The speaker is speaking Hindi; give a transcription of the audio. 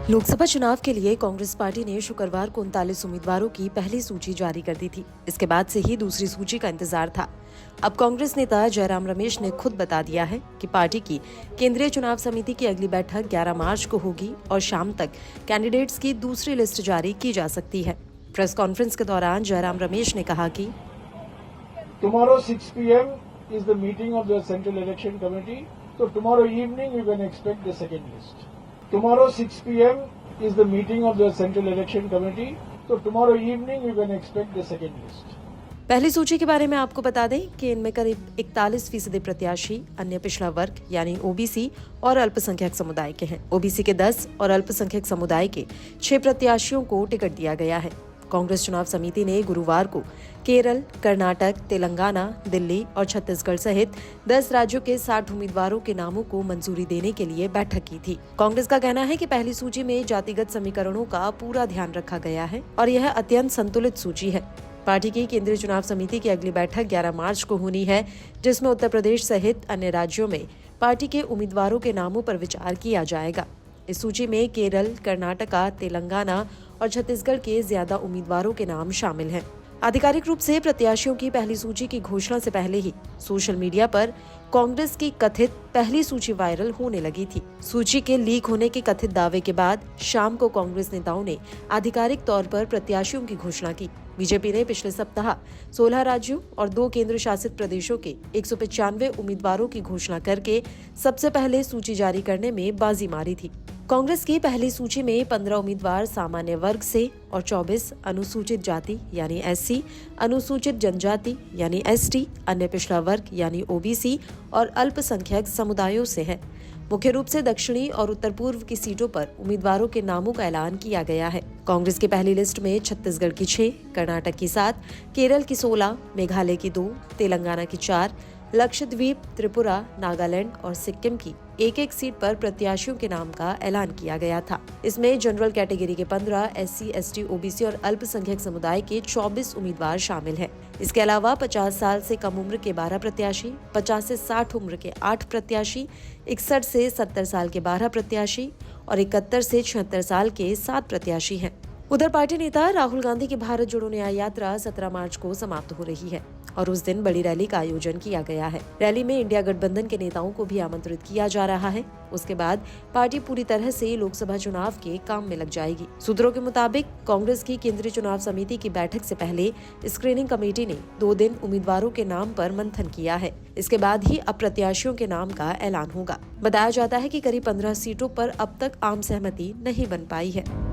लोकसभा चुनाव के लिए कांग्रेस पार्टी ने शुक्रवार को 39 उम्मीदवारों की पहली सूची जारी कर दी थी। इसके बाद से ही दूसरी सूची का इंतजार था। अब कांग्रेस नेता जयराम रमेश ने खुद बता दिया है कि पार्टी की केंद्रीय चुनाव समिति की अगली बैठक 11 मार्च को होगी और शाम तक कैंडिडेट्स की दूसरी लिस्ट जारी की जा सकती है। प्रेस कॉन्फ्रेंस के दौरान जयराम रमेश ने कहा कि Tomorrow 6 p.m. is the meeting of the Central Election Committee. So tomorrow evening you can expect the second list. Tomorrow 6 p.m. is the meeting of the Central Election Committee. So tomorrow evening you can expect the second list. पहली सूची के बारे में आपको बता दें कि इनमें करीब 41% प्रत्याशी अन्य पिछड़ा वर्ग यानी ओबीसी और अल्पसंख्यक समुदाय के हैं। ओबीसी के 10 और अल्पसंख्यक समुदाय के 6 प्रत्याशियों को टिकट दिया गया है। कांग्रेस चुनाव समिति ने गुरुवार को केरल, कर्नाटक, तेलंगाना, दिल्ली और छत्तीसगढ़ सहित 10 राज्यों के 60 उम्मीदवारों के नामों को मंजूरी देने के लिए बैठक की थी। कांग्रेस का कहना है कि पहली सूची में जातिगत समीकरणों का पूरा ध्यान रखा गया है और यह अत्यंत संतुलित सूची है। पार्टी की केंद्रीय चुनाव समिति की अगली बैठक 11 मार्च को होनी है, जिसमें उत्तर प्रदेश सहित अन्य राज्यों में पार्टी के उम्मीदवारों के नामों पर विचार किया जाएगा। इस सूची में केरल, कर्नाटका, तेलंगाना और छत्तीसगढ़ के ज्यादा उम्मीदवारों के नाम शामिल हैं। आधिकारिक रूप से प्रत्याशियों की पहली सूची की घोषणा से पहले ही सोशल मीडिया पर कांग्रेस की कथित पहली सूची वायरल होने लगी थी। सूची के लीक होने के कथित दावे के बाद शाम को कांग्रेस नेताओं ने आधिकारिक तौर पर प्रत्याशियों की घोषणा की। बीजेपी ने पिछले सप्ताह 16 राज्यों और 2 केंद्र शासित प्रदेशों के 195 उम्मीदवारों की घोषणा करके सबसे पहले सूची जारी करने में बाजी मारी थी। कांग्रेस की पहली सूची में 15 उम्मीदवार सामान्य वर्ग से और 24 अनुसूचित जाति यानी एससी, अनुसूचित जनजाति यानी एसटी, अन्य पिछड़ा वर्ग यानी ओबीसी और अल्पसंख्यक समुदायों से है। मुख्य रूप से दक्षिणी और उत्तर पूर्व की सीटों पर उम्मीदवारों के नामों का ऐलान किया गया है। कांग्रेस की पहली लिस्ट में छत्तीसगढ़ की 6, कर्नाटक की 7, केरल की 16, मेघालय की 2, तेलंगाना की 4, लक्षद्वीप, त्रिपुरा, नागालैंड और सिक्किम की एक सीट पर प्रत्याशियों के नाम का ऐलान किया गया था। इसमें जनरल कैटेगरी के 15, एससी, एसटी, ओबीसी और अल्पसंख्यक समुदाय के 24 उम्मीदवार शामिल हैं। इसके अलावा 50 साल से कम उम्र के 12 प्रत्याशी, 50 से 60 उम्र के 8 प्रत्याशी, 61 से 70 साल के 12 प्रत्याशी और 71 से 76 साल के 7 प्रत्याशी हैं। उधर पार्टी नेता राहुल गांधी की भारत जोड़ो न्याय यात्रा 17 मार्च को समाप्त हो रही है और उस दिन बड़ी रैली का आयोजन किया गया है। रैली में इंडिया गठबंधन के नेताओं को भी आमंत्रित किया जा रहा है। उसके बाद पार्टी पूरी तरह से लोकसभा चुनाव के काम में लग जाएगी। सूत्रों के मुताबिक कांग्रेस की केंद्रीय चुनाव समिति की बैठक से पहले स्क्रीनिंग कमेटी ने 2 दिन उम्मीदवारों के नाम पर मंथन किया है। इसके बाद ही अब प्रत्याशियों के नाम का ऐलान होगा। बताया जाता है कि करीब 15 सीटों पर अब तक आम सहमति नहीं बन पाई है।